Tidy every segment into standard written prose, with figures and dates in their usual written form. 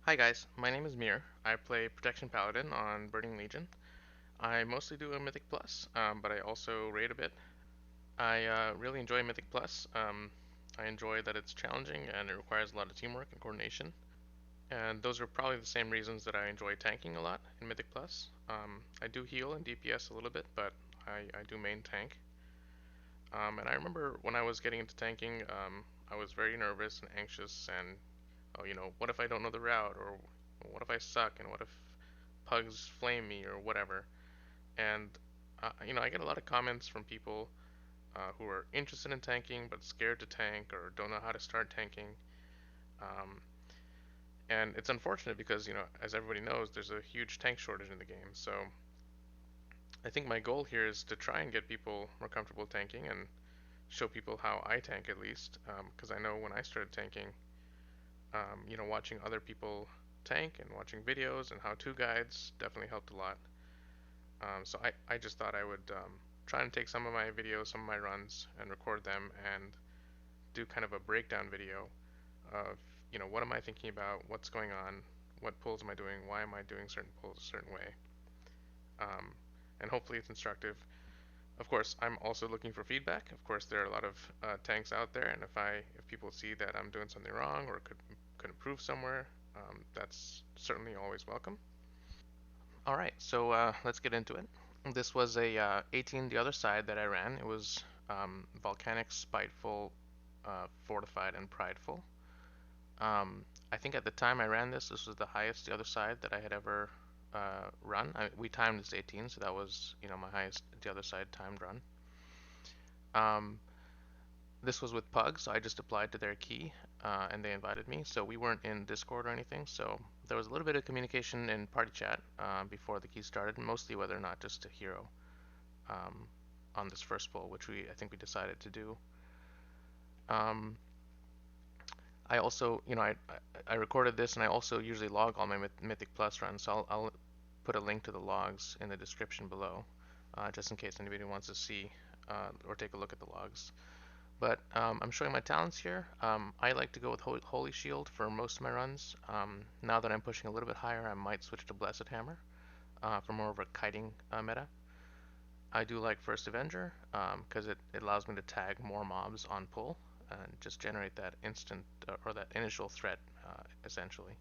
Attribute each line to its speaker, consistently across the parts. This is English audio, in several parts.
Speaker 1: Hi guys, my name is Mir. I play Protection Paladin on Burning Legion. I mostly do a Mythic Plus, but I also raid a bit. I really enjoy Mythic Plus. I enjoy that it's challenging and it requires a lot of teamwork and coordination. And those are probably the same reasons that I enjoy tanking a lot in Mythic Plus. I do heal and DPS a little bit, but I do main tank. And I remember when I was getting into tanking, I was very nervous and anxious and oh, what if I don't know the route, or what if I suck, and what if pugs flame me, or whatever. And I get a lot of comments from people who are interested in tanking but scared to tank or don't know how to start tanking. Um, and it's unfortunate because as everybody knows, there's a huge tank shortage in the game. So I think my goal here is to try and get people more comfortable tanking and show people how I tank at least, because I know when I started tanking, watching other people tank and watching videos and how-to guides definitely helped a lot. So I just thought I would try and take some of my videos, some of my runs, and record them and do kind of a breakdown video of, what am I thinking about, what's going on, what pulls am I doing, why am I doing certain pulls a certain way, um, and hopefully it's instructive. Of course, I'm also looking for feedback. Of course, there are a lot of tanks out there, and if people see that I'm doing something wrong or could improve somewhere, that's certainly always welcome. All right, so let's get into it. This was a 18 the other side that I ran. It was Volcanic, Spiteful, Fortified, and Prideful. I think at the time I ran this was the highest the other side that I had ever run. We timed this 18, so that was my highest the other side timed run. Um, this was with Pug, so I just applied to their key, and they invited me. So we weren't in Discord or anything. So there was a little bit of communication in party chat before the key started, mostly whether or not just a hero um, on this first pull, which I think we decided to do. Um, I also, I recorded this, and I also usually log all my Mythic Plus runs. So I'll put a link to the logs in the description below, just in case anybody wants to see or take a look at the logs. But I'm showing my talents here. I like to go with Holy Shield for most of my runs. Now that I'm pushing a little bit higher, I might switch to Blessed Hammer for more of a kiting meta. I do like First Avenger because it allows me to tag more mobs on pull and just generate that instant or that initial threat essentially.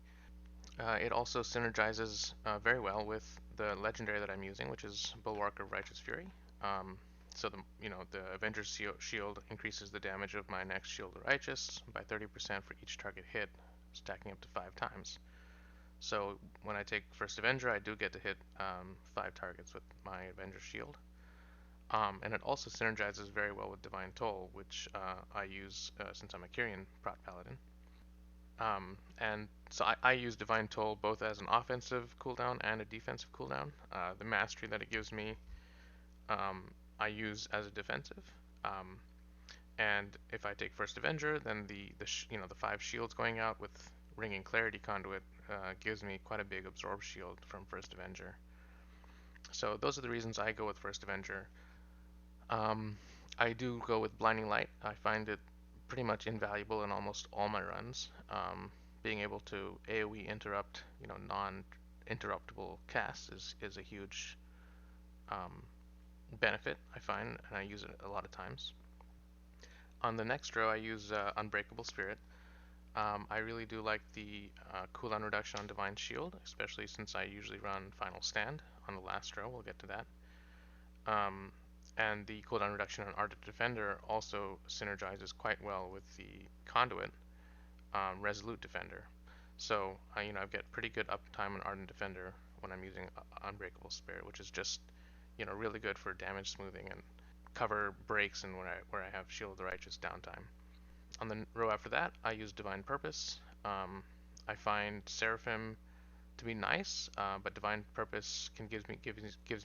Speaker 1: It also synergizes very well with the legendary that I'm using, which is Bulwark of Righteous Fury. Um, so the Avenger's Shield increases the damage of my next Shield of Righteous by 30% for each target hit, stacking up to 5 times. So when I take First Avenger, I do get to hit 5 targets with my Avenger's Shield. And it also synergizes very well with Divine Toll, which I use since I'm a Kyrian Prot Paladin. And so I use Divine Toll both as an offensive cooldown and a defensive cooldown. The mastery that it gives me, um, I use as a defensive. Um, and if I take First Avenger, then the 5 shields going out with Ringing Clarity Conduit gives me quite a big absorb shield from First Avenger. So those are the reasons I go with First Avenger. Um, I do go with Blinding Light. I find it pretty much invaluable in almost all my runs. Being able to AoE interrupt, non-interruptible casts is a huge um, benefit I find, and I use it a lot of times. On the next row, I use Unbreakable Spirit. I really do like the cooldown reduction on Divine Shield, especially since I usually run Final Stand on the last row. We'll get to that. Um, and the cooldown reduction on Ardent Defender also synergizes quite well with the Conduit Resolute Defender. So I get pretty good uptime on Ardent Defender when I'm using Unbreakable Spirit, which is just really good for damage smoothing and cover breaks and where I have Shield of the Righteous downtime. On the row after that, I use Divine Purpose. I find Seraphim to be nice, but Divine Purpose gives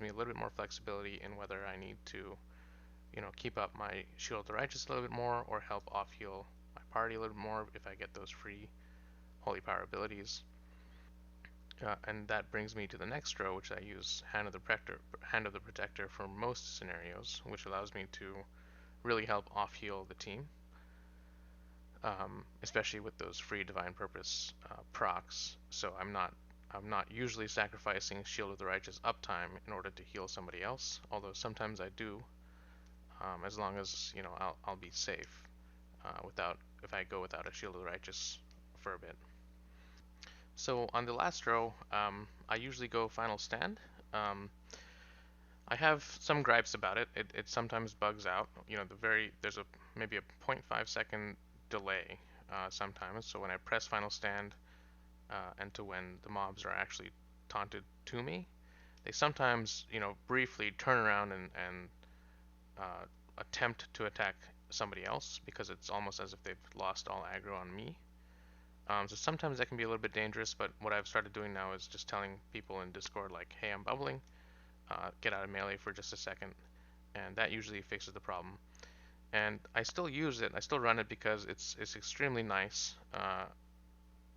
Speaker 1: me a little bit more flexibility in whether I need to keep up my Shield of the Righteous a little bit more or help off heal my party a little bit more if I get those free Holy Power abilities. And that brings me to the next row, which I use Hand of the Protector for most scenarios, which allows me to really help off heal the team. especially with those free divine purpose procs. So I'm not usually sacrificing Shield of the Righteous uptime in order to heal somebody else, although sometimes I do, as long as I'll be safe without if I go without a Shield of the Righteous for a bit. So on the last row, I usually go Final Stand. Um, I have some gripes about it. It sometimes bugs out. There's a maybe a 0.5 second delay sometimes. So when I press Final Stand and to when the mobs are actually taunted to me, they sometimes briefly turn around and attempt to attack somebody else because it's almost as if they've lost all aggro on me. So sometimes that can be a little bit dangerous, but what I've started doing now is just telling people in Discord like, "Hey, I'm bubbling. Get out of melee for just a second," and that usually fixes the problem. And I still use it. I still run it because it's extremely nice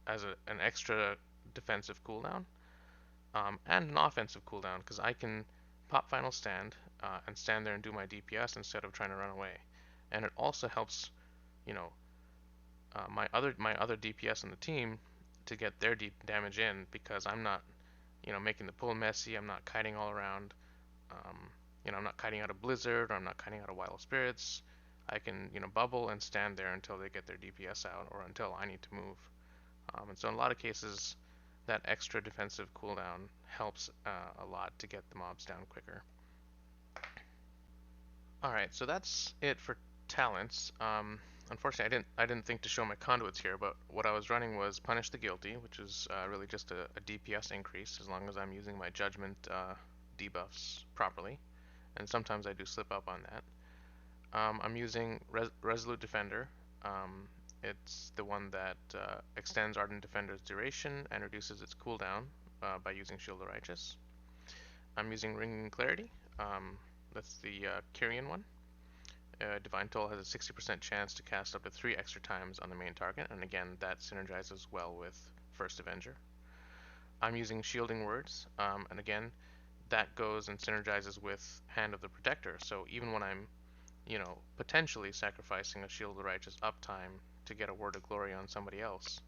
Speaker 1: as an extra defensive cooldown and an offensive cooldown because I can pop Final Stand and stand there and do my DPS instead of trying to run away. And it also helps, you know, my other DPS on the team to get their deep damage in because I'm not, making the pull messy. I'm not kiting all around. Um, I'm not kiting out a blizzard or I'm not kiting out a wild spirits. I can, bubble and stand there until they get their DPS out or until I need to move. And so in a lot of cases, that extra defensive cooldown helps a lot to get the mobs down quicker. All right, so that's it for talents. Unfortunately, I didn't think to show my conduits here, but what I was running was Punish the Guilty, which is really just a DPS increase as long as I'm using my Judgment debuffs properly, and sometimes I do slip up on that. I'm using Resolute Defender. It's the one that extends Ardent Defender's duration and reduces its cooldown by using Shield of Righteous. I'm using Ringing Clarity. That's the Kyrian one. Divine Toll has a 60% chance to cast up to 3 extra times on the main target, and again, that synergizes well with First Avenger. I'm using Shielding Words, and again, that goes and synergizes with Hand of the Protector, so even when I'm, potentially sacrificing a Shield of the Righteous uptime to get a Word of Glory on somebody else,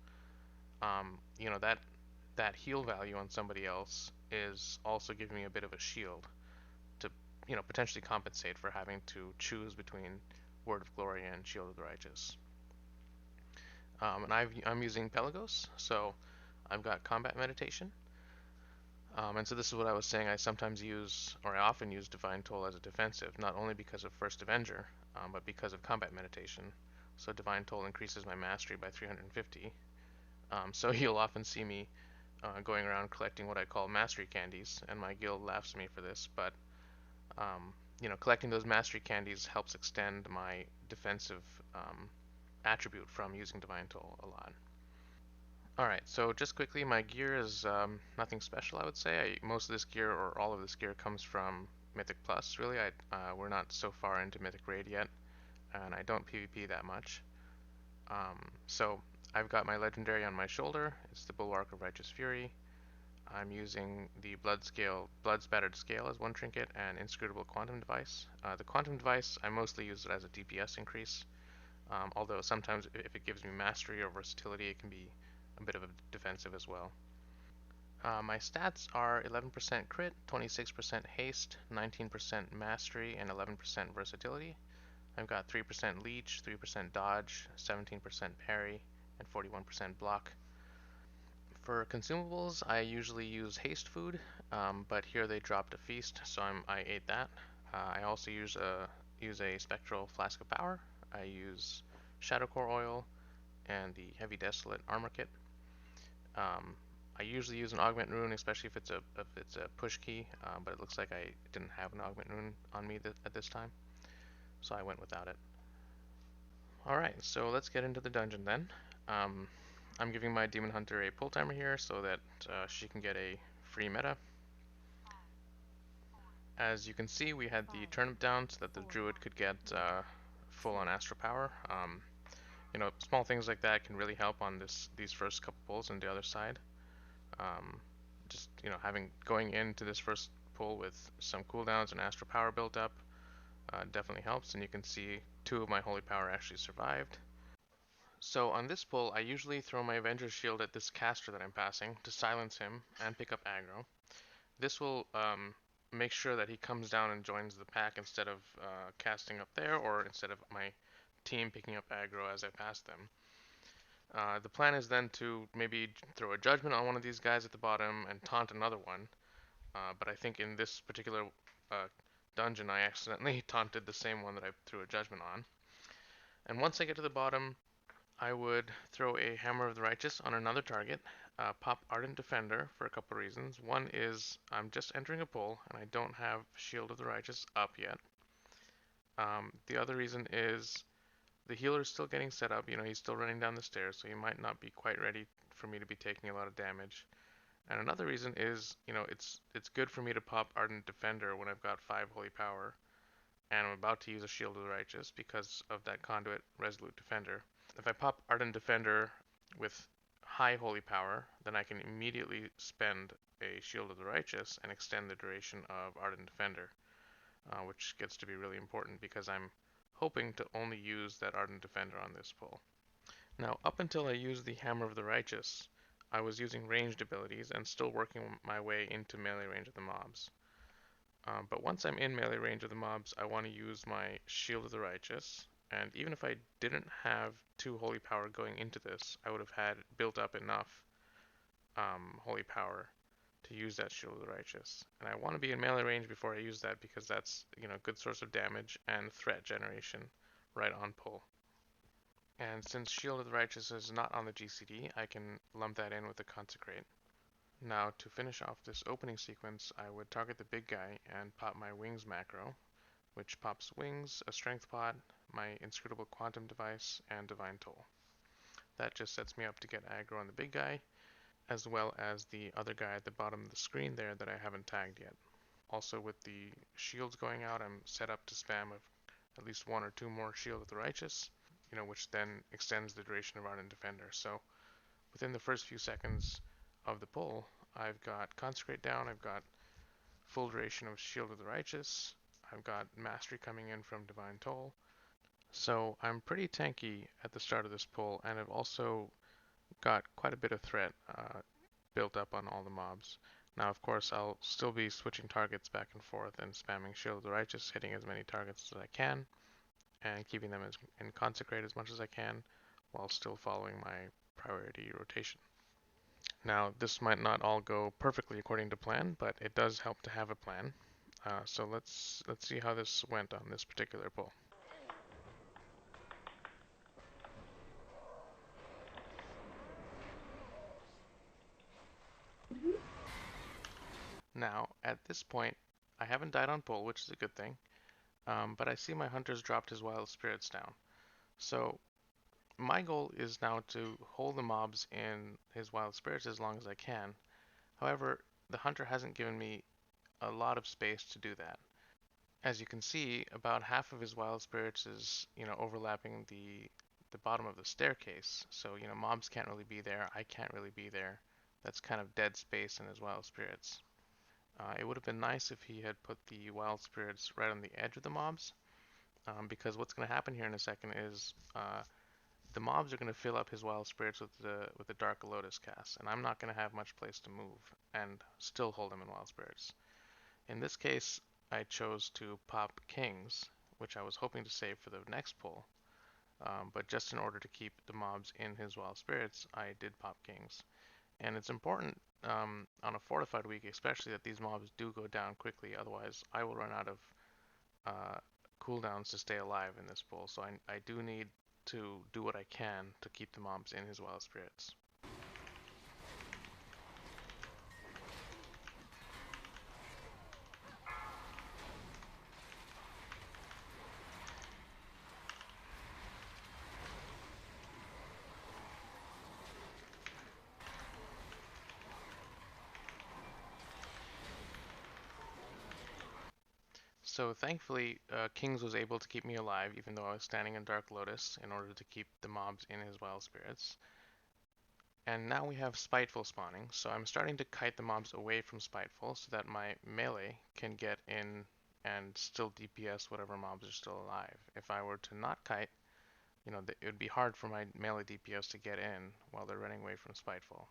Speaker 1: that heal value on somebody else is also giving me a bit of a shield to potentially compensate for having to choose between Word of Glory and Shield of the Righteous. And I'm using Pelagos, so I've got Combat Meditation. And so this is what I was saying. I often use Divine Toll as a defensive, not only because of First Avenger, but because of Combat Meditation. So Divine Toll increases my mastery by 350. So you'll often see me going around collecting what I call mastery candies, and my guild laughs at me for this, but collecting those mastery candies helps extend my defensive attribute from using Divine Toll a lot. Alright, so just quickly, my gear is nothing special, I would say. Most of this gear, or all of this gear, comes from Mythic Plus, really. We're not so far into Mythic Raid yet, and I don't PvP that much. So I've got my Legendary on my shoulder. It's the Bulwark of Righteous Fury. I'm using the Blood Spattered Scale as one trinket, and Inscrutable Quantum Device. The Quantum Device, I mostly use it as a DPS increase, although sometimes if it gives me mastery or versatility, it can be a bit of a defensive as well. My stats are 11% crit, 26% haste, 19% mastery, and 11% versatility. I've got 3% leech, 3% dodge, 17% parry, and 41% block. For consumables, I usually use haste food, but here they dropped a feast, so I ate that. I also use a spectral flask of power. I use Shadowcore oil and the heavy desolate armor kit. I usually use an augment rune, especially if it's a push key, but it looks like I didn't have an augment rune on me at this time, so I went without it. Alright, so let's get into the dungeon then. I'm giving my Demon Hunter a pull timer here so that she can get a free meta. As you can see, we had the turnip down so that the druid could get full on astral power. Small things like that can really help on these first couple pulls on the other side. Just going into this first pull with some cooldowns and astral power built up definitely helps, and you can see 2 of my holy power actually survived. So on this pull, I usually throw my Avenger's Shield at this caster that I'm passing to silence him and pick up aggro. This will make sure that he comes down and joins the pack instead of casting up there, or instead of my team picking up aggro as I pass them. The plan is then to maybe throw a judgment on one of these guys at the bottom and taunt another one. But I think in this particular uh, dungeon, I accidentally taunted the same one that I threw a judgment on. And once I get to the bottom, I would throw a Hammer of the Righteous on another target, pop Ardent Defender for a couple of reasons. One is I'm just entering a pull and I don't have Shield of the Righteous up yet. The other reason is the healer is still getting set up. You know, he's still running down the stairs, so he might not be quite ready for me to be taking a lot of damage. And another reason is, you know, it's good for me to pop Ardent Defender when I've got 5 Holy Power and I'm about to use a Shield of the Righteous because of that Conduit Resolute Defender. If I pop Ardent Defender with high Holy Power, then I can immediately spend a Shield of the Righteous and extend the duration of Ardent Defender, which gets to be really important because I'm hoping to only use that Ardent Defender on this pull. Now, up until I used the Hammer of the Righteous, I was using ranged abilities and still working my way into melee range of the mobs. But once I'm in melee range of the mobs, I want to use my Shield of the Righteous, and even if I didn't have 2 Holy Power going into this, I would have had built up enough Holy Power to use that Shield of the Righteous. And I want to be in melee range before I use that because that's, you know, a good source of damage and threat generation right on pull. And since Shield of the Righteous is not on the GCD, I can lump that in with the Consecrate. Now, to finish off this opening sequence, I would target the big guy and pop my Wings macro, which pops Wings, a Strength Pot, my Inscrutable Quantum Device, and Divine Toll. That just sets me up to get aggro on the big guy, as well as the other guy at the bottom of the screen there that I haven't tagged yet. Also, with the shields going out, I'm set up to spam at least 1 or 2 more Shield of the Righteous, you know, which then extends the duration of Ardent Defender. So within the first few seconds of the pull, I've got Consecrate down, I've got full duration of Shield of the Righteous, I've got Mastery coming in from Divine Toll. So I'm pretty tanky at the start of this pull, and I've also got quite a bit of threat built up on all the mobs. Now, of course, I'll still be switching targets back and forth and spamming Shield of the Righteous, hitting as many targets as I can, and keeping them in Consecrate as much as I can, while still following my priority rotation. Now, this might not all go perfectly according to plan, but it does help to have a plan. So let's see how this went on this particular pull. Now, at this point, I haven't died on pull, which is a good thing, but I see my hunter's dropped his wild spirits down. So my goal is now to hold the mobs in his wild spirits as long as I can. However, the hunter hasn't given me a lot of space to do that. As you can see, about half of his wild spirits is, you know, overlapping the bottom of the staircase. So, you know, mobs can't really be there. I can't really be there. That's kind of dead space in his wild spirits. It would have been nice if he had put the wild spirits right on the edge of the mobs, because what's going to happen here in a second is the mobs are going to fill up his wild spirits with the Dark Lotus cast, and I'm not going to have much place to move and still hold him in wild spirits. In this case, I chose to pop Kings, which I was hoping to save for the next pull, but just in order to keep the mobs in his wild spirits, I did pop Kings. And it's important on a Fortified week especially that these mobs do go down quickly, otherwise I will run out of cooldowns to stay alive in this pull, so I do need to do what I can to keep the mobs in his wild spirits. So thankfully, Kings was able to keep me alive even though I was standing in Dark Lotus in order to keep the mobs in his wild spirits. And now we have Spiteful spawning, so I'm starting to kite the mobs away from Spiteful so that my melee can get in and still DPS whatever mobs are still alive. If I were to not kite, you know, it would be hard for my melee DPS to get in while they're running away from Spiteful.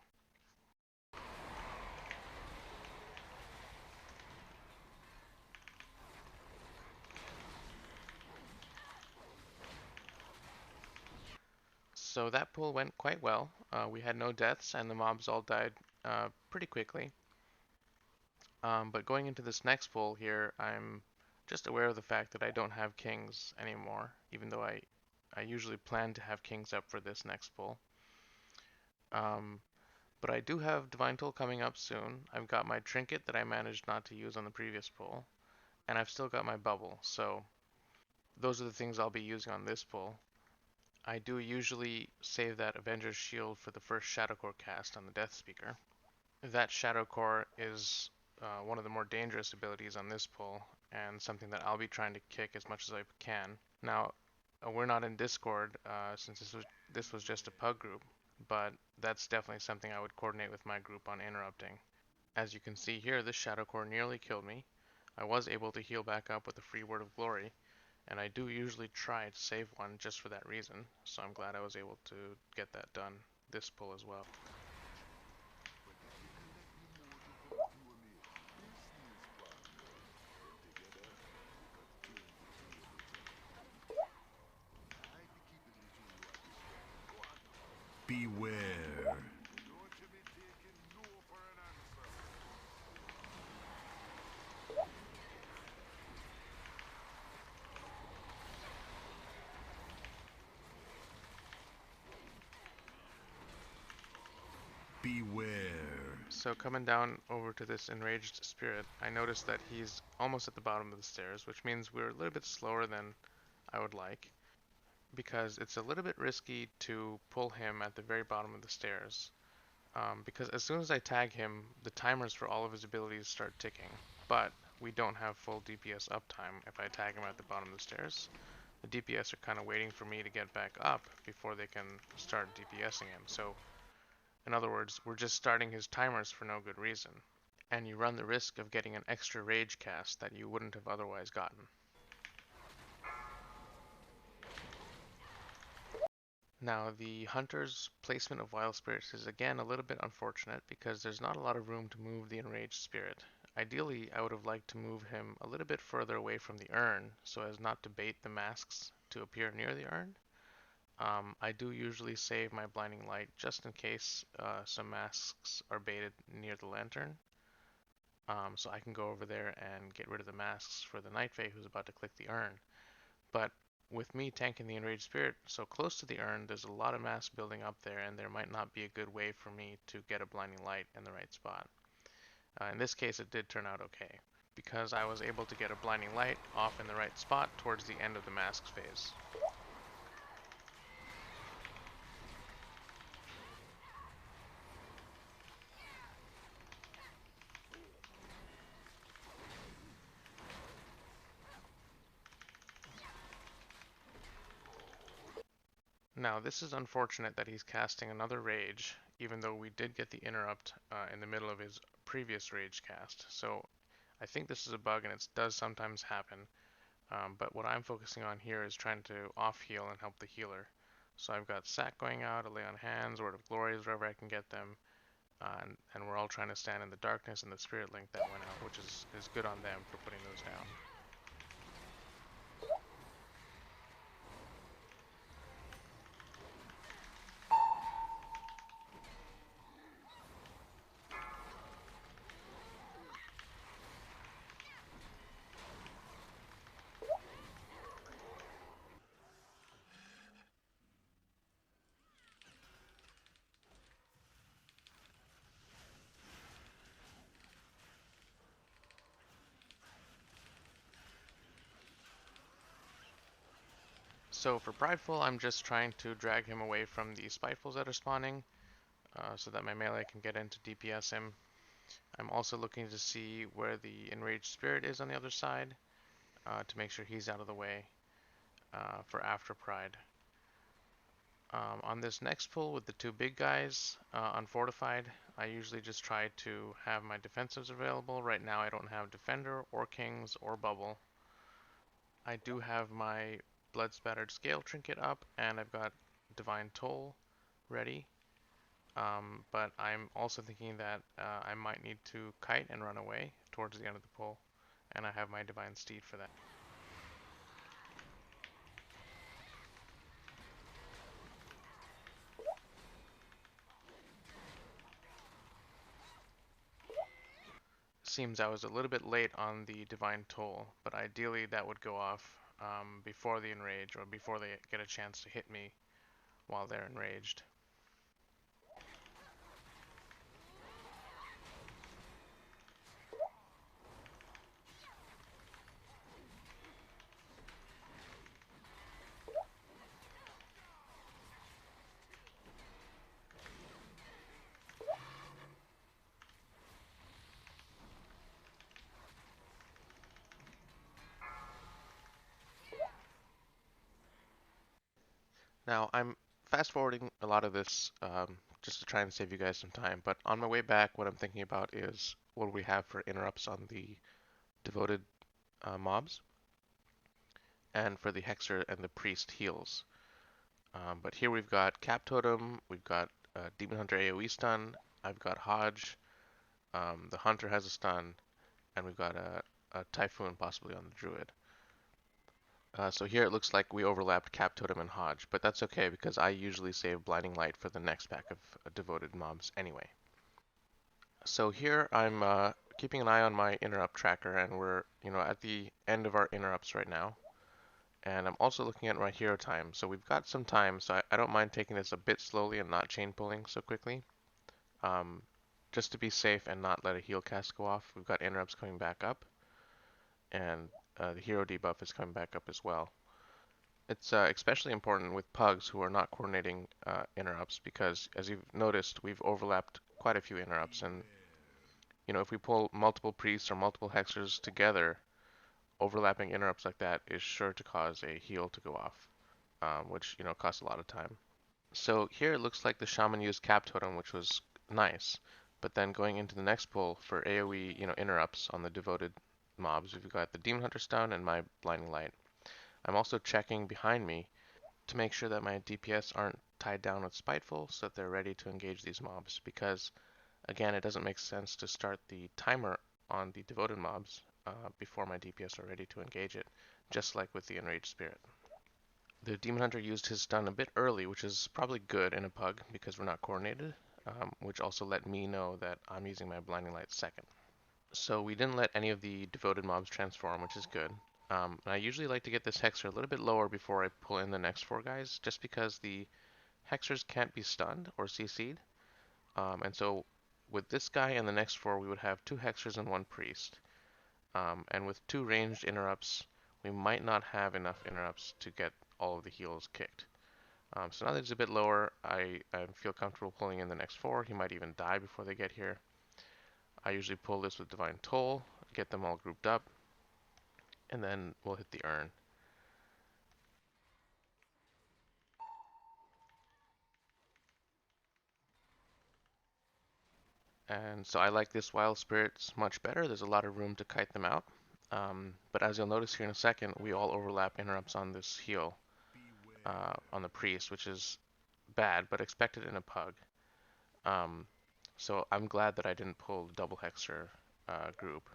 Speaker 1: So that pull went quite well. We had no deaths and the mobs all died pretty quickly. But going into this next pull here, I'm just aware of the fact that I don't have kings anymore, even though I usually plan to have kings up for this next pull. Um, but I do have Divine Toll coming up soon. I've got my trinket that I managed not to use on the previous pull, and I've still got my bubble, so those are the things I'll be using on this pull. I do usually save that Avenger's Shield for the first Shadow Core cast on the Death Speaker. That Shadow Core is one of the more dangerous abilities on this pull, and something that I'll be trying to kick as much as I can. Now, we're not in Discord since this was just a pug group, but that's definitely something I would coordinate with my group on interrupting. As you can see here, this Shadow Core nearly killed me. I was able to heal back up with a free Word of Glory, and I do usually try to save one just for that reason, so I'm glad I was able to get that done this pull as well.
Speaker 2: Beware. Beware.
Speaker 1: So coming down over to this enraged spirit, I noticed that he's almost at the bottom of the stairs, which means we're a little bit slower than I would like, because it's a little bit risky to pull him at the very bottom of the stairs. Because as soon as I tag him, the timers for all of his abilities start ticking, but we don't have full DPS uptime if I tag him at the bottom of the stairs. The DPS are kind of waiting for me to get back up before they can start DPSing him, so in other words, we're just starting his timers for no good reason, and you run the risk of getting an extra rage cast that you wouldn't have otherwise gotten. Now, the Hunter's placement of Wild Spirits is again a little bit unfortunate because there's not a lot of room to move the Enraged Spirit. Ideally, I would have liked to move him a little bit further away from the urn so as not to bait the masks to appear near the urn. I do usually save my Blinding Light just in case some masks are baited near the lantern. So I can go over there and get rid of the masks for the Night Fae who's about to click the urn. But with me tanking the Enraged Spirit so close to the urn, there's a lot of mass building up there, and there might not be a good way for me to get a Blinding Light in the right spot. In this case, it did turn out okay, because I was able to get a Blinding Light off in the right spot towards the end of the masks phase. Now, this is unfortunate that he's casting another Rage, even though we did get the interrupt in the middle of his previous Rage cast. So I think this is a bug and it does sometimes happen. But what I'm focusing on here is trying to off-heal and help the healer. So I've got Sack going out, a Lay on Hands, Word of Glories wherever I can get them. And we're all trying to stand in the darkness and the Spirit Link that went out, which is good on them for putting those down. So for Prideful, I'm just trying to drag him away from the Spitefuls that are spawning, so that my melee can get in to DPS him. I'm also looking to see where the Enraged Spirit is on the other side, to make sure he's out of the way for after Pride. On this next pull with the two big guys on Fortified, I usually just try to have my defensives available. Right now I don't have Defender or Kings or Bubble. I do have my Blood Spattered Scale Trinket up, and I've got Divine Toll ready. But I'm also thinking that I might need to kite and run away towards the end of the pull, and I have my Divine Steed for that. Seems I was a little bit late on the Divine Toll, but ideally that would go off before the Enrage, or before they get a chance to hit me while they're enraged. Now, I'm fast forwarding a lot of this just to try and save you guys some time, but on my way back, what I'm thinking about is what we have for interrupts on the devoted mobs, and for the Hexer and the Priest heals. But here we've got Cap Totem, we've got Demon Hunter AoE stun, I've got Hodge, the Hunter has a stun, and we've got a Typhoon possibly on the Druid. So here it looks like we overlapped Cap Totem and Hodge, but that's okay because I usually save Blinding Light for the next pack of devoted mobs anyway. So here I'm keeping an eye on my interrupt tracker, and we're at the end of our interrupts right now. And I'm also looking at my hero time. So we've got some time, so I don't mind taking this a bit slowly and not chain pulling so quickly. Um, just to be safe and not let a heal cast go off. We've got interrupts coming back up, and the hero debuff is coming back up as well. It's especially important with pugs who are not coordinating interrupts because, as you've noticed, we've overlapped quite a few interrupts, and if we pull multiple priests or multiple hexers together, overlapping interrupts like that is sure to cause a heal to go off, which costs a lot of time. So here it looks like the shaman used Cap Totem, which was nice, but then going into the next pull for AoE, interrupts on the devoted mobs, we've got the Demon Hunter stun and my Blinding Light. I'm also checking behind me to make sure that my DPS aren't tied down with Spiteful so that they're ready to engage these mobs, because again, it doesn't make sense to start the timer on the devoted mobs before my DPS are ready to engage it, just like with the Enraged Spirit. The Demon Hunter used his stun a bit early, which is probably good in a pug because we're not coordinated, which also let me know that I'm using my Blinding Light second. So we didn't let any of the devoted mobs transform, which is good. And I usually like to get this Hexer a little bit lower before I pull in the next four guys, just because the Hexers can't be stunned or CC'd. And so with this guy and the next four, we would have two Hexers and one Priest. And with two ranged interrupts, we might not have enough interrupts to get all of the heals kicked. So now that he's a bit lower, I feel comfortable pulling in the next four. He might even die before they get here. I usually pull this with Divine Toll, get them all grouped up, and then we'll hit the urn. And so I like this Wild Spirits much better. There's a lot of room to kite them out. But as you'll notice here in a second, we all overlap interrupts on this heal on the Priest, which is bad, but expected in a pug. So I'm glad that I didn't pull the double Hexer group.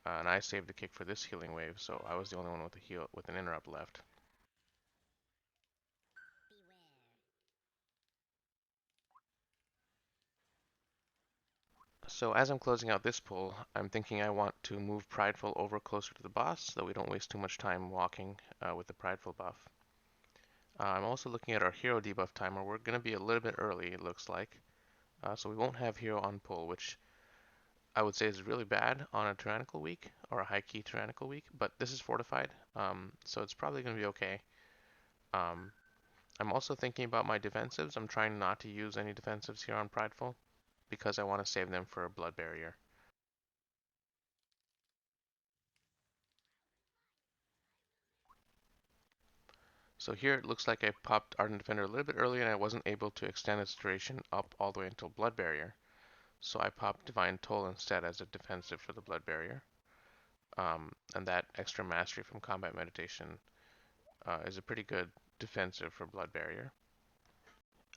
Speaker 1: And I saved the kick for this healing wave, so I was the only one with a heal with an interrupt left. So as I'm closing out this pull, I'm thinking I want to move Prideful over closer to the boss so that we don't waste too much time walking with the Prideful buff. I'm also looking at our hero debuff timer. We're going to be a little bit early, it looks like. So we won't have hero on pull, which I would say is really bad on a tyrannical week or a high key tyrannical week, but this is fortified, so it's probably going to be okay. I'm also thinking about my defensives. I'm trying not to use any defensives here on Prideful because I want to save them for a blood barrier. So here it looks like I popped Ardent Defender a little bit early and I wasn't able to extend its duration up all the way until blood barrier. So I popped Divine Toll instead as a defensive for the blood barrier. And that extra mastery from combat meditation is a pretty good defensive for Blood Barrier.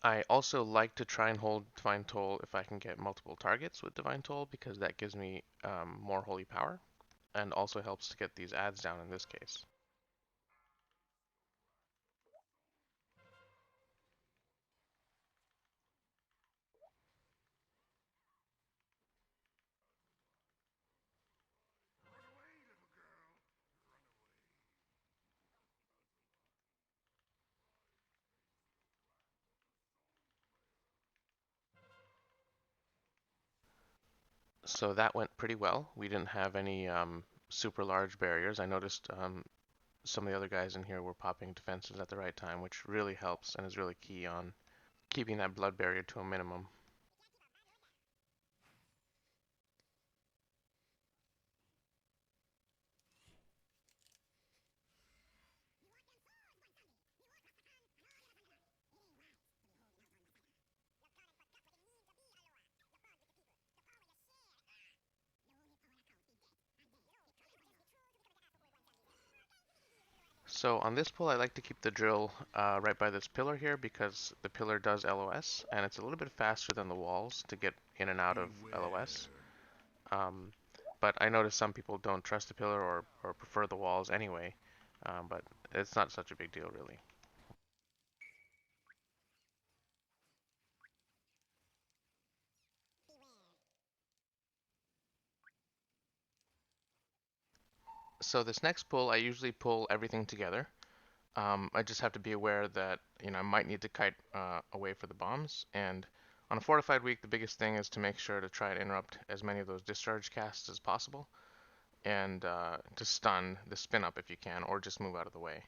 Speaker 1: I also like to try and hold Divine Toll if I can get multiple targets with Divine Toll because that gives me more holy power and also helps to get these ads down in this case. So that went pretty well. We didn't have any super large barriers. I noticed some of the other guys in here were popping defenses at the right time, which really helps and is really key on keeping that blood barrier to a minimum. So on this pull, I like to keep the drill right by this pillar here because the pillar does LOS, and it's a little bit faster than the walls to get in and out of LOS. Um, but I notice some people don't trust the pillar or prefer the walls anyway, but it's not such a big deal really. So this next pull, I usually pull everything together. I just have to be aware that I might need to kite away for the bombs. And on a fortified week, the biggest thing is to make sure to try and interrupt as many of those discharge casts as possible, and to stun the spin up if you can, or just move out of the way.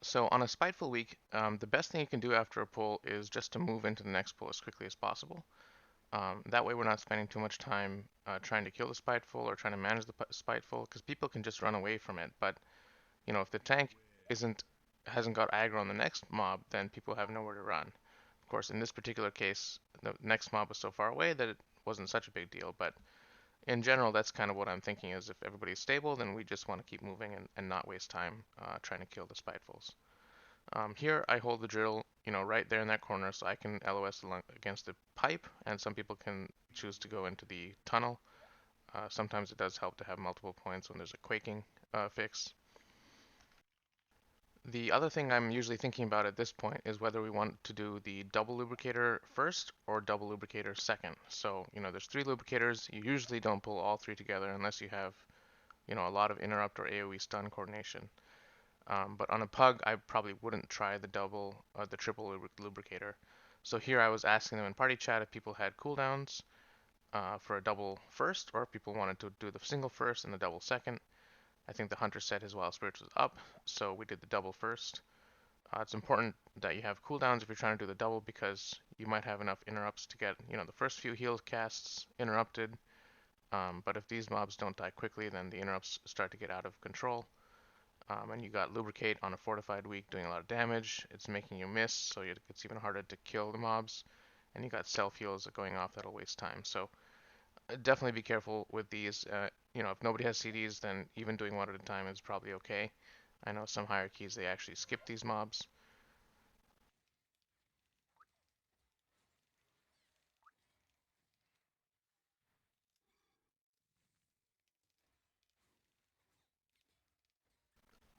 Speaker 1: So on a spiteful week, the best thing you can do after a pull is just to move into the next pull as quickly as possible. That way we're not spending too much time trying to kill the spiteful or trying to manage the spiteful, because people can just run away from it. But if the tank isn't hasn't got aggro on the next mob, then people have nowhere to run. Of course, in this particular case, the next mob was so far away that it wasn't such a big deal. But in general, that's kind of what I'm thinking is if everybody's stable, then we just want to keep moving and not waste time trying to kill the spitefuls. Here I hold the drill, right there in that corner so I can LOS against the pipe, and some people can choose to go into the tunnel. Sometimes it does help to have multiple points when there's a quaking fix. The other thing I'm usually thinking about at this point is whether we want to do the double lubricator first or double lubricator second. So, there's 3 lubricators. You usually don't pull all 3 together unless you have, a lot of interrupt or AoE stun coordination. But on a pug, I probably wouldn't try the triple lubricator. So here I was asking them in party chat if people had cooldowns for a double first, or if people wanted to do the single first and the double second. I think the hunter said his wild spirits was up, so we did the double first. It's important that you have cooldowns if you're trying to do the double because you might have enough interrupts to get, the first few heal casts interrupted. But if these mobs don't die quickly, then the interrupts start to get out of control. And you got Lubricate on a fortified week doing a lot of damage. It's making you miss, so it's even harder to kill the mobs. And you got self heals going off that'll waste time. So definitely be careful with these. If nobody has CDs, then even doing one at a time is probably okay. I know some hierarchies they actually skip these mobs.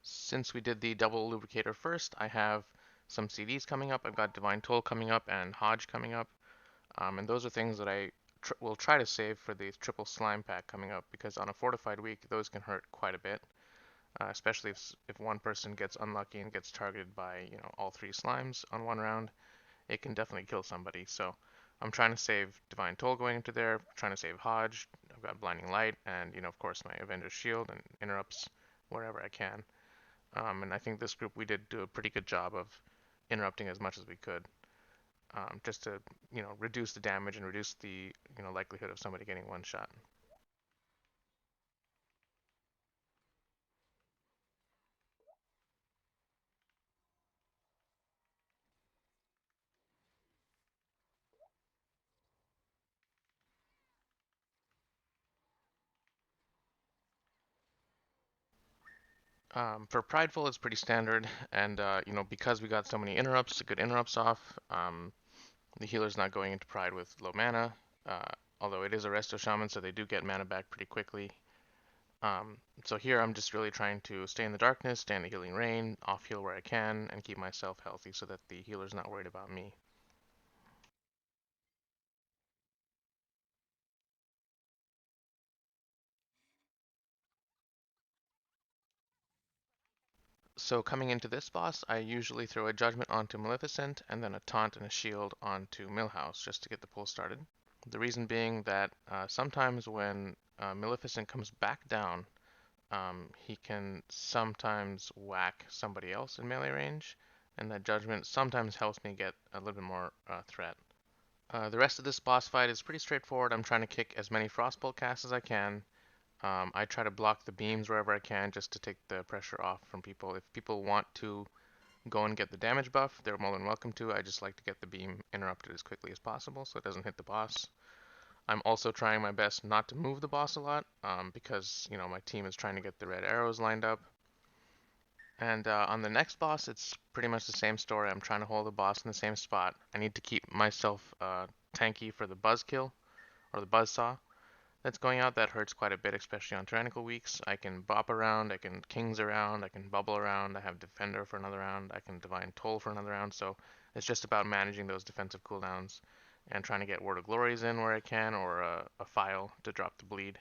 Speaker 1: Since we did the double lubricator first, I have some CDs coming up. I've got Divine Toll coming up and Hodge coming up. And those are things that I will try to save for the triple slime pack coming up because on a fortified week, those can hurt quite a bit. Especially if one person gets unlucky and gets targeted by all 3 slimes on one round, it can definitely kill somebody. So I'm trying to save Divine Toll going into there, trying to save Hodge. I've got Blinding Light, and of course my Avenger's Shield and interrupts wherever I can. And I think this group we did do a pretty good job of interrupting as much as we could. just to reduce the damage and reduce the likelihood of somebody getting one shot. For Prideful, it's pretty standard, and because we got so many interrupts, good interrupts off, the healer's not going into Pride with low mana. Uh, Although it is a Resto Shaman, so they do get mana back pretty quickly. So here I'm just really trying to stay in the darkness, stay in the healing rain, off heal where I can, and keep myself healthy so that the healer's not worried about me. So coming into this boss, I usually throw a Judgment onto Maleficent, and then a Taunt and a Shield onto Millhouse, just to get the pull started. The reason being that sometimes when Maleficent comes back down, he can sometimes whack somebody else in melee range, and that Judgment sometimes helps me get a little bit more threat. The rest of this boss fight is pretty straightforward. I'm trying to kick as many Frostbolt casts as I can. I try to block the beams wherever I can just to take the pressure off from people. If people want to go and get the damage buff, they're more than welcome to. I just like to get the beam interrupted as quickly as possible so it doesn't hit the boss. I'm also trying my best not to move the boss a lot because, my team is trying to get the red arrows lined up. And on the next boss, it's pretty much the same story. I'm trying to hold the boss in the same spot. I need to keep myself tanky for the buzz kill or the buzz saw that's going out. That hurts quite a bit, especially on tyrannical weeks. I can bop around, I can kings around, I can bubble around, I have defender for another round, I can divine toll for another round. So it's just about managing those defensive cooldowns and trying to get word of glories in where I can, or a file to drop the bleed.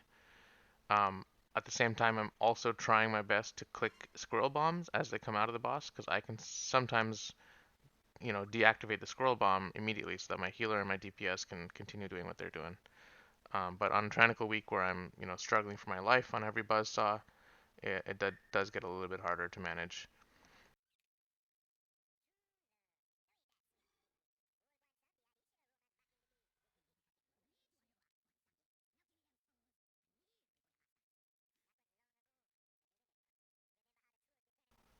Speaker 1: Um, at the same time, I'm also trying my best to click squirrel bombs as they come out of the boss, because I can sometimes deactivate the squirrel bomb immediately so that my healer and my DPS can continue doing what they're doing. But on Tyrannical Week, where I'm struggling for my life on every buzzsaw, it does get a little bit harder to manage.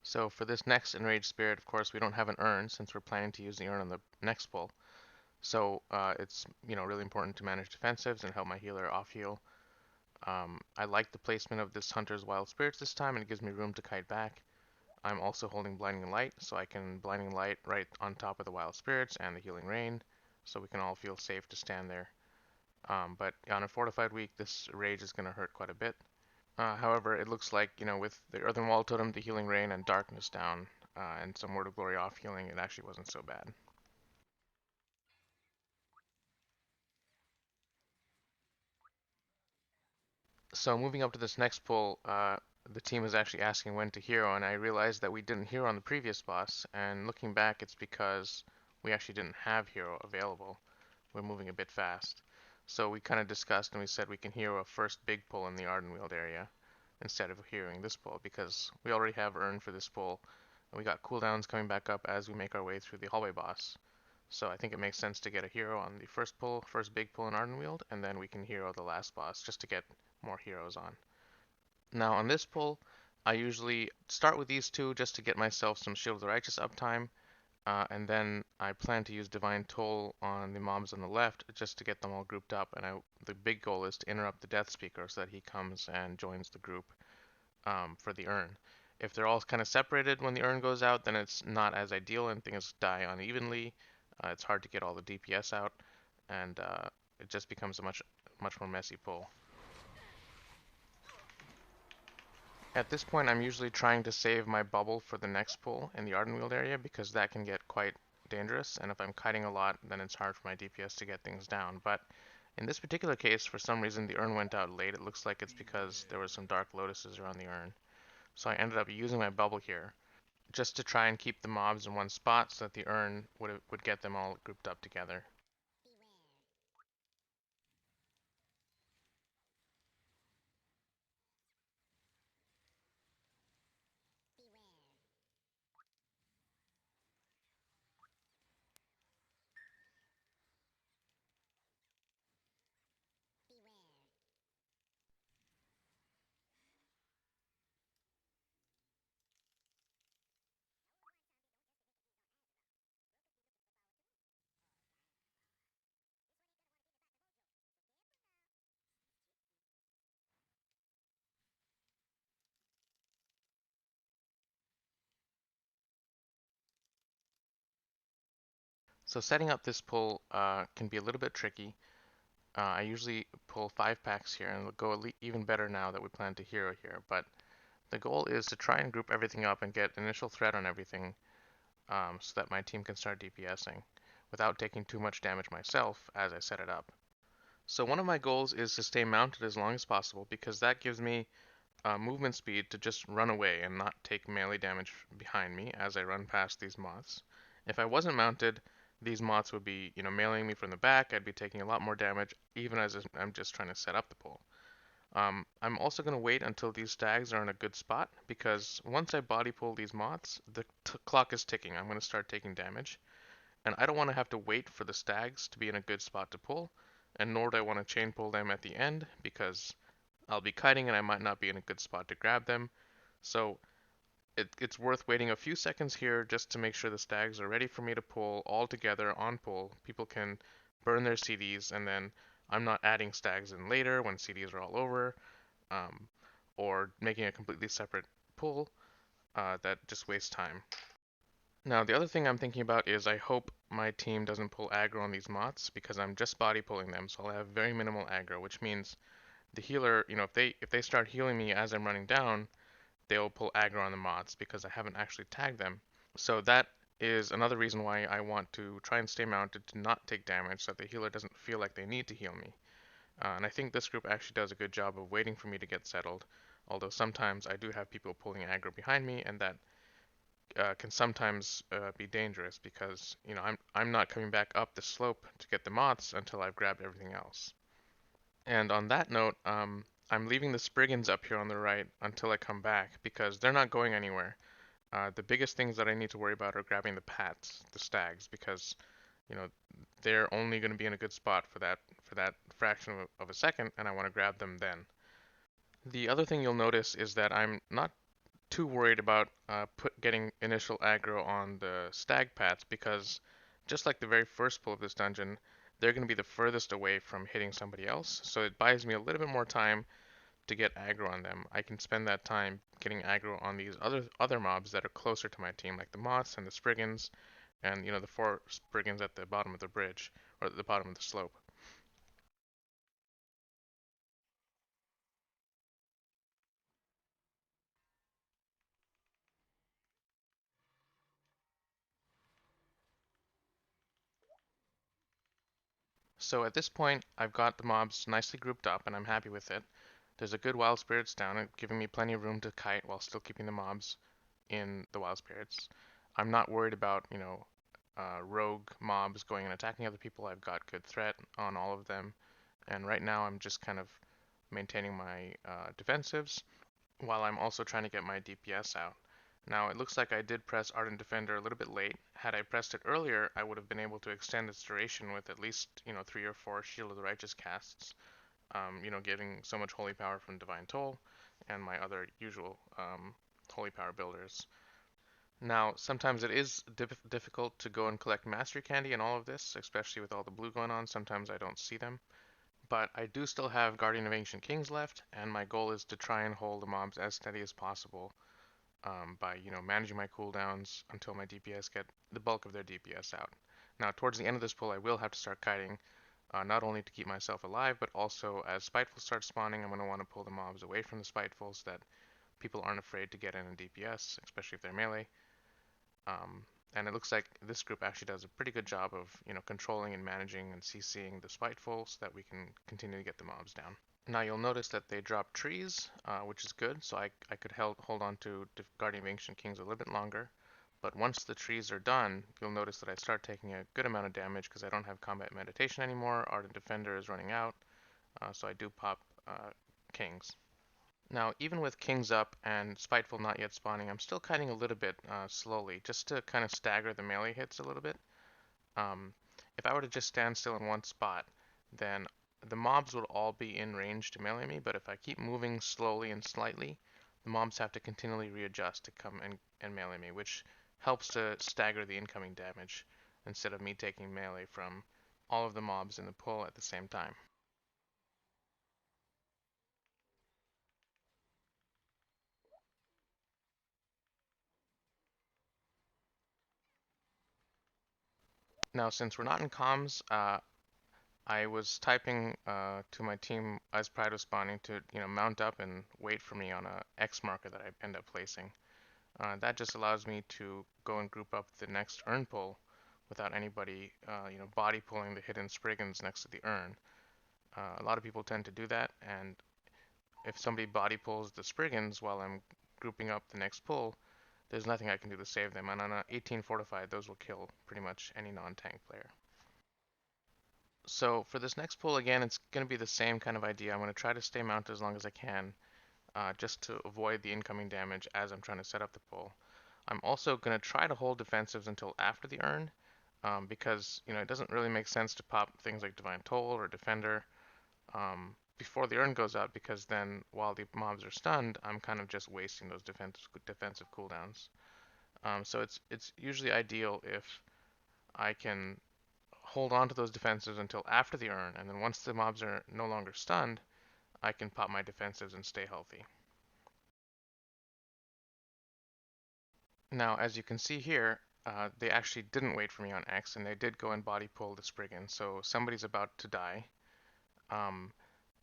Speaker 1: So for this next Enraged Spirit, of course, we don't have an urn since we're planning to use the urn on the next pull. So it's really important to manage defensives and help my healer off heal. I like the placement of this Hunter's Wild Spirits this time, and it gives me room to kite back. I'm also holding Blinding Light, so I can Blinding Light right on top of the Wild Spirits and the Healing Rain, so we can all feel safe to stand there. But on a Fortified week, this Rage is going to hurt quite a bit. However, it looks like, with the Earthen Totem, the Healing Rain, and Darkness down, and some Word of Glory off healing, it actually wasn't so bad. So moving up to this next pull, the team is actually asking when to hero, and I realized that we didn't hero on the previous boss, and looking back, it's because we actually didn't have hero available. We're moving a bit fast. So we kind of discussed and we said we can hero a first big pull in the Ardenweald area instead of heroing this pull, because we already have Urn for this pull, and we got cooldowns coming back up as we make our way through the hallway boss. So I think it makes sense to get a hero on the first pull, first big pull in Ardenweald, and then we can hero the last boss just to get more heroes on. Now on this pull, I usually start with these two just to get myself some Shield of the Righteous uptime, and then I plan to use Divine Toll on the mobs on the left just to get them all grouped up, and the big goal is to interrupt the Death Speaker so that he comes and joins the group for the urn. If they're all kind of separated when the urn goes out, then it's not as ideal and things die unevenly. It's hard to get all the DPS out, and it just becomes a much more messy pull. At this point, I'm usually trying to save my bubble for the next pull in the Ardenweald area because that can get quite dangerous, and if I'm kiting a lot, then it's hard for my DPS to get things down. But in this particular case, for some reason, the urn went out late. It looks like it's because there were some Dark Lotuses around the urn. So I ended up using my bubble here just to try and keep the mobs in one spot so that the urn would get them all grouped up together. So setting up this pull can be a little bit tricky. I usually pull 5 packs here, and it'll go even better now that we plan to hero here. But the goal is to try and group everything up and get initial threat on everything so that my team can start DPSing without taking too much damage myself as I set it up. So one of my goals is to stay mounted as long as possible because that gives me movement speed to just run away and not take melee damage behind me as I run past these moths. If I wasn't mounted, these moths would be, meleeing me from the back. I'd be taking a lot more damage even as I'm just trying to set up the pull. I'm also going to wait until these stags are in a good spot because once I body pull these moths, the clock is ticking. I'm going to start taking damage. And I don't want to have to wait for the stags to be in a good spot to pull, and nor do I want to chain pull them at the end because I'll be kiting and I might not be in a good spot to grab them. So it's worth waiting a few seconds here just to make sure the stags are ready for me to pull all together on pull. People can burn their CDs, and then I'm not adding stags in later when CDs are all over, um, or making a completely separate pull that just wastes time. Now, the other thing I'm thinking about is I hope my team doesn't pull aggro on these moths because I'm just body pulling them, so I'll have very minimal aggro, which means the healer, if they start healing me as I'm running down, they'll pull aggro on the moths because I haven't actually tagged them. So that is another reason why I want to try and stay mounted to not take damage so that the healer doesn't feel like they need to heal me. And I think this group actually does a good job of waiting for me to get settled, although sometimes I do have people pulling aggro behind me, and that can sometimes be dangerous because I'm not coming back up the slope to get the moths until I've grabbed everything else. And on that note, I'm leaving the Spriggans up here on the right until I come back because they're not going anywhere. The biggest things that I need to worry about are grabbing the Pats, the Stags, because you know they're only going to be in a good spot for that fraction of a second, and I want to grab them then. The other thing you'll notice is that I'm not too worried about getting initial aggro on the Stag Pats because just like the very first pull of this dungeon, they're going to be the furthest away from hitting somebody else, so it buys me a little bit more time to get aggro on them. I can spend that time getting aggro on these other mobs that are closer to my team, like the Moths and the Spriggans, and the 4 Spriggans at the bottom of the bridge or at the bottom of the slope. So at this point, I've got the mobs nicely grouped up, and I'm happy with it. There's a good Wild Spirits down, and giving me plenty of room to kite while still keeping the mobs in the Wild Spirits. I'm not worried about, rogue mobs going and attacking other people. I've got good threat on all of them. And right now I'm just kind of maintaining my defensives while I'm also trying to get my DPS out. Now it looks like I did press Ardent Defender a little bit late. Had I pressed it earlier, I would have been able to extend its duration with at least, 3 or 4 Shield of the Righteous casts. Getting so much Holy Power from Divine Toll and my other usual Holy Power builders. Now, sometimes it is difficult to go and collect Mastery Candy and all of this, especially with all the blue going on. Sometimes I don't see them. But I do still have Guardian of Ancient Kings left, and my goal is to try and hold the mobs as steady as possible by managing my cooldowns until my DPS get the bulk of their DPS out. Now, towards the end of this pull, I will have to start kiting, not only to keep myself alive, but also as Spiteful starts spawning, I'm going to want to pull the mobs away from the Spiteful so that people aren't afraid to get in a DPS, especially if they're melee. And it looks like this group actually does a pretty good job of, controlling and managing and CCing the Spiteful so that we can continue to get the mobs down. Now you'll notice that they drop trees, which is good, so I could hold on to Guardian of Ancient Kings a little bit longer. But once the trees are done, you'll notice that I start taking a good amount of damage because I don't have Combat Meditation anymore. Ardent Defender is running out, so I do pop Kings. Now, even with Kings up and Spiteful not yet spawning, I'm still kiting a little bit slowly, just to kind of stagger the melee hits a little bit. Um, if I were to just stand still in one spot, then the mobs would all be in range to melee me, but if I keep moving slowly and slightly, the mobs have to continually readjust to come and melee me, which helps to stagger the incoming damage instead of me taking melee from all of the mobs in the pull at the same time. Now, since we're not in comms, I was typing to my team as Pride was spawning to, mount up and wait for me on a X marker that I end up placing. That just allows me to go and group up the next urn pull without anybody, body pulling the hidden Spriggans next to the urn. A lot of people tend to do that, and if somebody body pulls the Spriggans while I'm grouping up the next pull, there's nothing I can do to save them. And on a 18 Fortified, those will kill pretty much any non-tank player. So for this next pull, again, it's going to be the same kind of idea. I'm going to try to stay mounted as long as I can, just to avoid the incoming damage as I'm trying to set up the pull. I'm also going to try to hold defensives until after the urn, because it doesn't really make sense to pop things like Divine Toll or Defender before the urn goes out, because then while the mobs are stunned, I'm kind of just wasting those defensive cooldowns. So it's usually ideal if I can hold on to those defensives until after the urn, and then once the mobs are no longer stunned, I can pop my defensives and stay healthy. Now, as you can see here, they actually didn't wait for me on X, and they did go and body pull the Spriggan, so somebody's about to die. Um,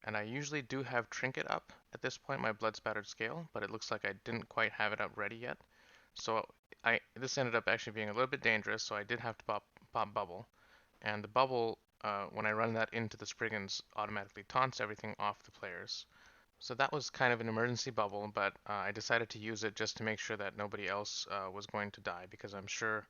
Speaker 1: and I usually do have Trinket up at this point, my blood spattered scale, but it looks like I didn't quite have it up ready yet. So this ended up actually being a little bit dangerous, so I did have to pop Bubble. And the Bubble, when I run that into the Spriggans, automatically taunts everything off the players. So that was kind of an emergency bubble, but I decided to use it just to make sure that nobody else was going to die, because I'm sure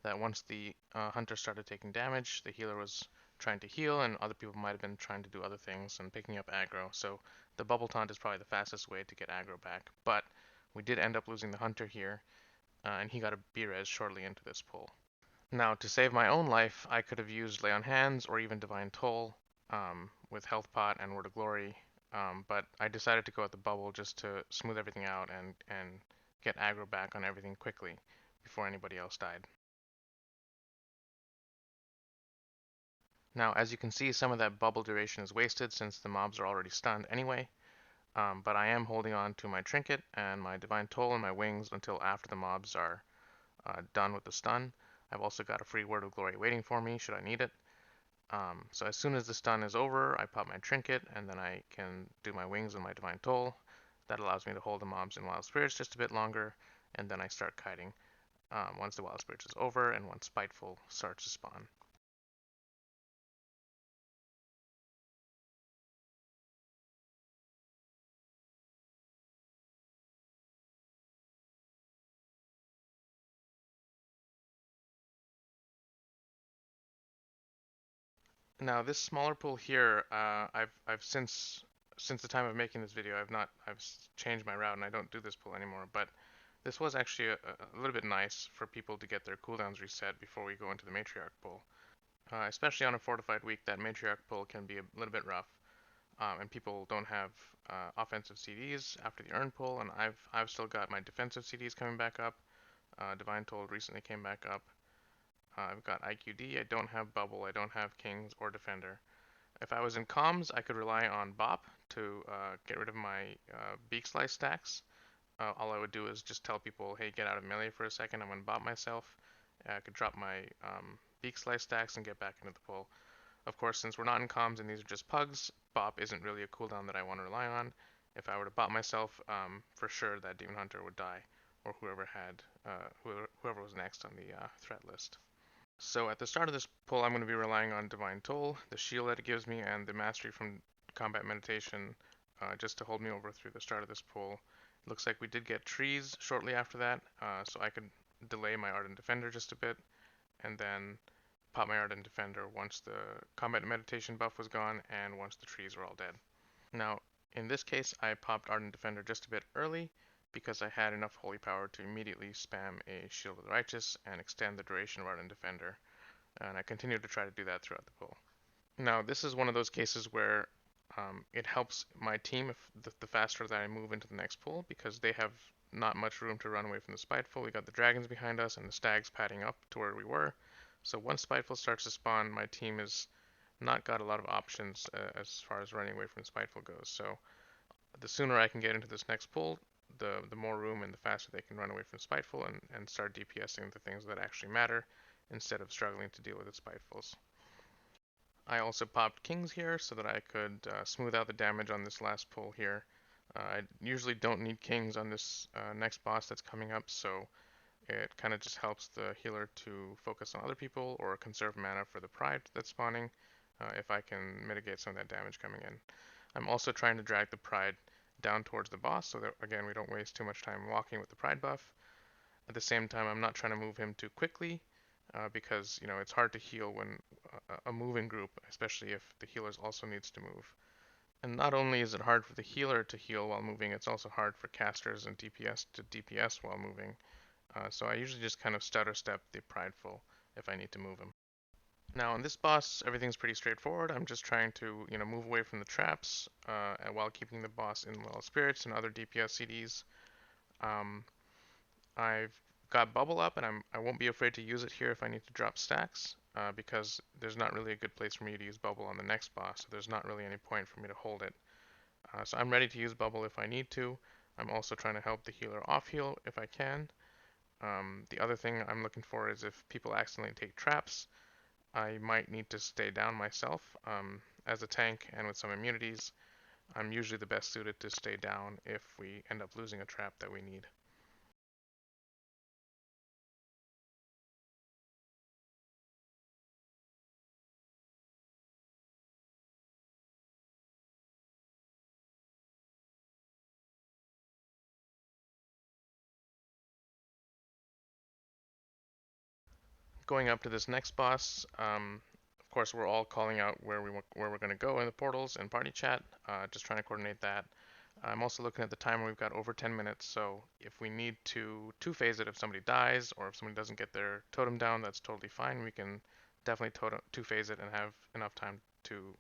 Speaker 1: that once the hunter started taking damage, the healer was trying to heal, and other people might have been trying to do other things and picking up aggro. So the bubble taunt is probably the fastest way to get aggro back. But we did end up losing the hunter here, and he got a B-res shortly into this pull. Now, to save my own life, I could have used Lay on Hands or even Divine Toll with Health Pot and Word of Glory, but I decided to go with the bubble just to smooth everything out and get aggro back on everything quickly before anybody else died. Now, as you can see, some of that bubble duration is wasted since the mobs are already stunned anyway, but I am holding on to my Trinket and my Divine Toll and my Wings until after the mobs are done with the stun. I've also got a free Word of Glory waiting for me should I need it. So as soon as the stun is over, I pop my Trinket, and then I can do my Wings and my Divine Toll. That allows me to hold the mobs in Wild Spirits just a bit longer, and then I start kiting once the Wild Spirits is over and once Spiteful starts to spawn. Now this smaller pool here, I've since the time of making this video, I've changed my route and I don't do this pool anymore. But this was actually a little bit nice for people to get their cooldowns reset before we go into the Matriarch pool. Especially on a fortified week, that Matriarch pull can be a little bit rough, and people don't have offensive CDs after the urn pull, and I've still got my defensive CDs coming back up. Divine Toll recently came back up. I've got IQD. I don't have Bubble. I don't have Kings or Defender. If I was in comms, I could rely on Bop to get rid of my Beak Slice stacks. All I would do is just tell people, hey, get out of melee for a second. I'm going to bop myself. I could drop my Beak Slice stacks and get back into the pull. Of course, since we're not in comms and these are just pugs, bop isn't really a cooldown that I want to rely on. If I were to bop myself, for sure that Demon Hunter would die, or whoever was next on the threat list. So at the start of this pull, I'm going to be relying on Divine Toll, the shield that it gives me, and the mastery from Combat Meditation, just to hold me over through the start of this pull. It looks like we did get trees shortly after that, so I could delay my Ardent Defender just a bit, and then pop my Ardent Defender once the Combat Meditation buff was gone and once the trees were all dead. Now, in this case, I popped Ardent Defender just a bit early because I had enough Holy Power to immediately spam a Shield of the Righteous and extend the duration of Ardent Defender, and I continued to try to do that throughout the pull. Now, this is one of those cases where it helps my team if the faster that I move into the next pull, because they have not much room to run away from the Spiteful. We got the dragons behind us and the stags padding up to where we were. So once Spiteful starts to spawn, my team has not got a lot of options as far as running away from Spiteful goes. So the sooner I can get into this next pull, the more room and the faster they can run away from Spiteful and start DPSing the things that actually matter, instead of struggling to deal with its Spitefuls. I also popped kings here so that I could smooth out the damage on this last pull here. I usually don't need kings on this next boss that's coming up, so it kind of just helps the healer to focus on other people or conserve mana for the Pride that's spawning if I can mitigate some of that damage coming in. I'm also trying to drag the Pride down towards the boss so that, again, we don't waste too much time walking with the Pride buff. At the same time, I'm not trying to move him too quickly because, it's hard to heal when a moving group, especially if the healer also needs to move. And not only is it hard for the healer to heal while moving, it's also hard for casters and DPS to DPS while moving. So I usually just kind of stutter step the Prideful if I need to move him. Now on this boss, everything's pretty straightforward. I'm just trying to, move away from the traps while keeping the boss in Well Spirits and other DPS CDs. I've got Bubble up, and I won't be afraid to use it here if I need to drop stacks, because there's not really a good place for me to use Bubble on the next boss, so there's not really any point for me to hold it. So I'm ready to use Bubble if I need to. I'm also trying to help the healer off heal if I can. The other thing I'm looking for is if people accidentally take traps, I might need to stay down myself. As a tank and with some immunities, I'm usually the best suited to stay down if we end up losing a trap that we need. Going up to this next boss, of course we're all calling out where we're going to go in the portals and party chat, just trying to coordinate that. I'm also looking at the timer. We've got over 10 minutes, so if we need to two-phase it if somebody dies or if somebody doesn't get their totem down, that's totally fine. We can definitely two-phase it and have enough time to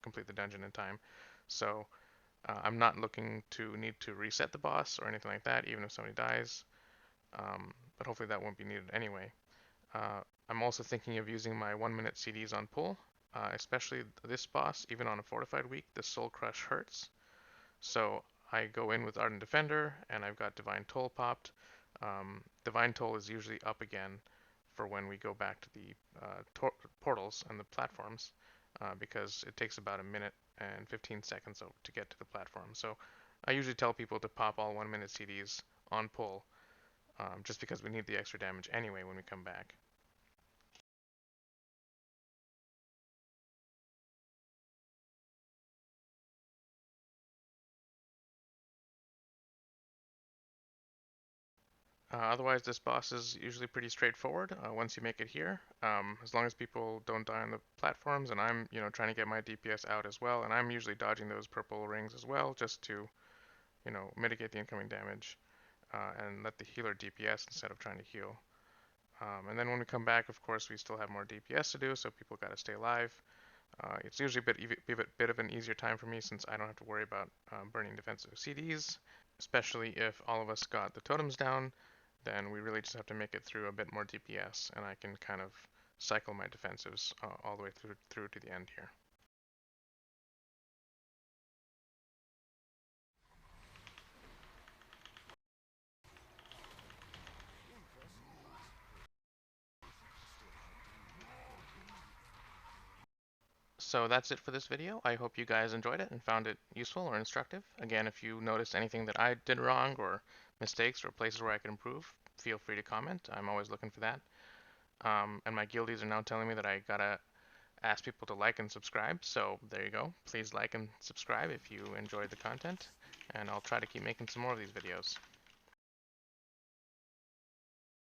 Speaker 1: complete the dungeon in time. So I'm not looking to need to reset the boss or anything like that, even if somebody dies. But hopefully that won't be needed anyway. I'm also thinking of using my 1-minute CDs on pull, especially this boss. Even on a Fortified week, the Soul Crush hurts. So I go in with Ardent Defender, and I've got Divine Toll popped. Divine Toll is usually up again for when we go back to the portals and the platforms, because it takes about a minute and 15 seconds to get to the platform. So I usually tell people to pop all 1-minute CDs on pull, just because we need the extra damage anyway when we come back. Otherwise, this boss is usually pretty straightforward once you make it here. As long as people don't die on the platforms, and I'm, trying to get my DPS out as well, and I'm usually dodging those purple rings as well, just to, mitigate the incoming damage and let the healer DPS instead of trying to heal. And then when we come back, of course, we still have more DPS to do, so people got to stay alive. It's usually a bit of an easier time for me since I don't have to worry about burning defensive CDs, especially if all of us got the totems down. Then we really just have to make it through a bit more DPS, and I can kind of cycle my defensives all the way through to the end here. So that's it for this video. I hope you guys enjoyed it and found it useful or instructive. Again, if you noticed anything that I did wrong or mistakes or places where I could improve, feel free to comment. I'm always looking for that. And my guildies are now telling me that I gotta ask people to like and subscribe. So there you go. Please like and subscribe if you enjoyed the content, and I'll try to keep making some more of these videos.